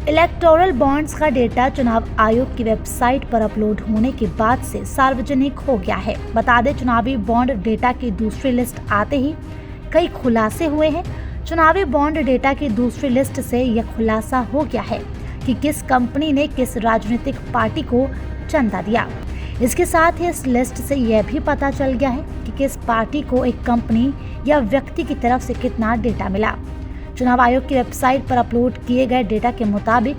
Electoral bonds का data चुनाव आयोग की वेबसाइट पर अपलोड होने के बाद से सार्वजनिक हो गया है। बता दें, चुनावी बॉन्ड डेटा की दूसरी लिस्ट आते ही कई खुलासे हुए हैं। चुनावी बॉन्ड डेटा की दूसरी लिस्ट से यह खुलासा हो गया है कि किस कंपनी ने किस राजनीतिक पार्टी को चंदा दिया। इसके साथ ही इस लिस्ट से यह भी पता चल गया है कि किस पार्टी को एक कंपनी या व्यक्ति की तरफ से कितना डेटा मिला। चुनाव आयोग की वेबसाइट पर अपलोड किए गए डेटा के मुताबिक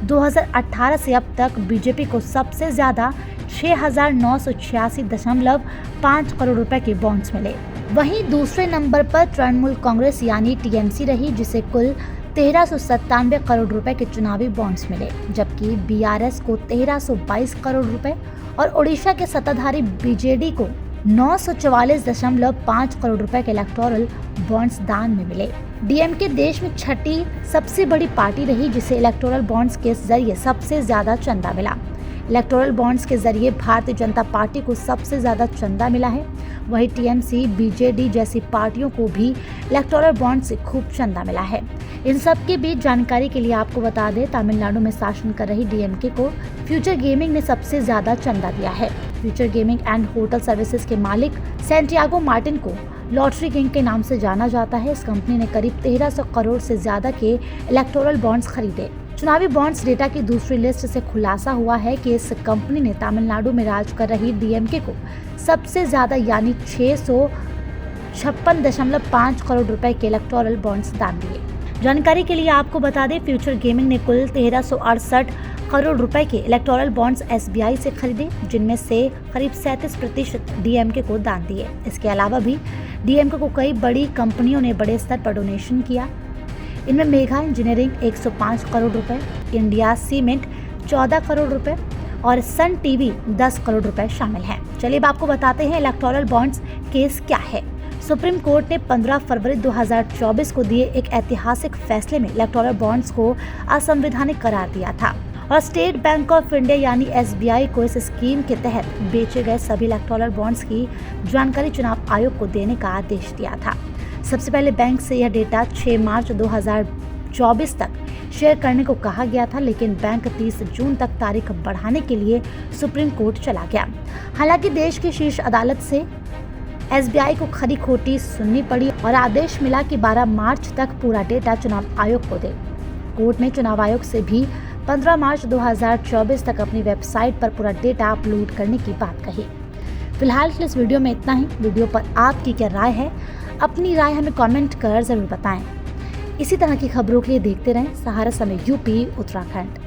2018 से अब तक बीजेपी को सबसे ज्यादा 6,986.5 करोड़ रुपए के बॉन्ड्स मिले। वहीं दूसरे नंबर पर तृणमूल कांग्रेस यानी टीएमसी रही, जिसे कुल 1397 करोड़ रुपए के चुनावी बॉन्ड्स मिले, जबकि बीआरएस को 1322 करोड़ रुपए और ओडिशा के सत्ताधारी बीजेडी को 944.5 करोड़ रुपए के इलेक्टोरल बॉन्ड्स दान में मिले। डीएमके देश में छठी सबसे बड़ी पार्टी रही, जिसे इलेक्टोरल बॉन्ड्स के जरिए सबसे ज्यादा चंदा मिला। इलेक्टोरल बॉन्ड्स के जरिए भारतीय जनता पार्टी को सबसे ज्यादा चंदा मिला है। वहीं टीएमसी, बीजेडी जैसी पार्टियों को भी इलेक्टोरल बॉन्ड से खूब चंदा मिला है। इन सब के बीच जानकारी के लिए आपको बता दें, तमिलनाडु में शासन कर रही डीएमके को फ्यूचर गेमिंग ने सबसे ज्यादा चंदा दिया है। Future gaming and hotel services के मालिक सैंटियागो मार्टिन को लॉटरी किंग के नाम से जाना जाता है। इस कंपनी ने करीब 1300 करोड़ से ज्यादा के इलेक्टोरल बॉन्ड्स खरीदे। चुनावी बॉन्ड्स डेटा की दूसरी लिस्ट से खुलासा हुआ है कि इस कंपनी ने तमिलनाडु में राज कर रही डीएमके को सबसे ज्यादा यानी 656.5 करोड़ रुपए के इलेक्टोरल बॉन्ड्स दान दिए। जानकारी के लिए आपको बता दें, फ्यूचर गेमिंग ने कुल 1368 करोड़ रुपए के इलेक्टोरल बॉन्ड्स एसबीआई से खरीदे, जिनमें से करीब 37% डीएमके को दान दिए। इसके अलावा भी डीएमके को कई बड़ी कंपनियों ने बड़े स्तर पर डोनेशन किया। इनमें मेगा इंजीनियरिंग 105 करोड़ रुपए, इंडिया सीमेंट 14 करोड़ रुपए और सन टीवी 10 करोड़ रुपए शामिल हैं। चलिए अब आपको बताते हैं इलेक्टोरल बॉन्ड्स केस क्या है। सुप्रीम कोर्ट ने 15 फरवरी 2024 को दिए एक ऐतिहासिक फैसले में इलेक्टोरल बॉन्ड्स को असंवैधानिक करार दिया था और स्टेट बैंक ऑफ इंडिया यानी एसबीआई को इस स्कीम के तहत बेचे गए सभी इलेक्टोरल बॉन्ड्स की जानकारी चुनाव आयोग को देने का आदेश दिया था। सबसे पहले बैंक से यह डेटा 6 मार्च 2024 तक शेयर करने को कहा गया था, लेकिन बैंक 30 जून तक तारीख बढ़ाने के लिए सुप्रीम कोर्ट चला गया। हालांकि देश की शीर्ष अदालत से एसबीआई को खरी खोटी सुननी पड़ी और आदेश मिला कि 12 मार्च तक पूरा डेटा चुनाव आयोग को दे। कोर्ट ने चुनाव आयोग से भी 15 मार्च 2024 तक अपनी वेबसाइट पर पूरा डेटा अपलोड करने की बात कही। फिलहाल इस वीडियो में इतना ही। वीडियो पर आपकी क्या राय है? अपनी राय हमें कमेंट कर जरूर बताएं। इसी तरह की खबरों के लिए देखते रहें सहारा समय यूपी उत्तराखंड।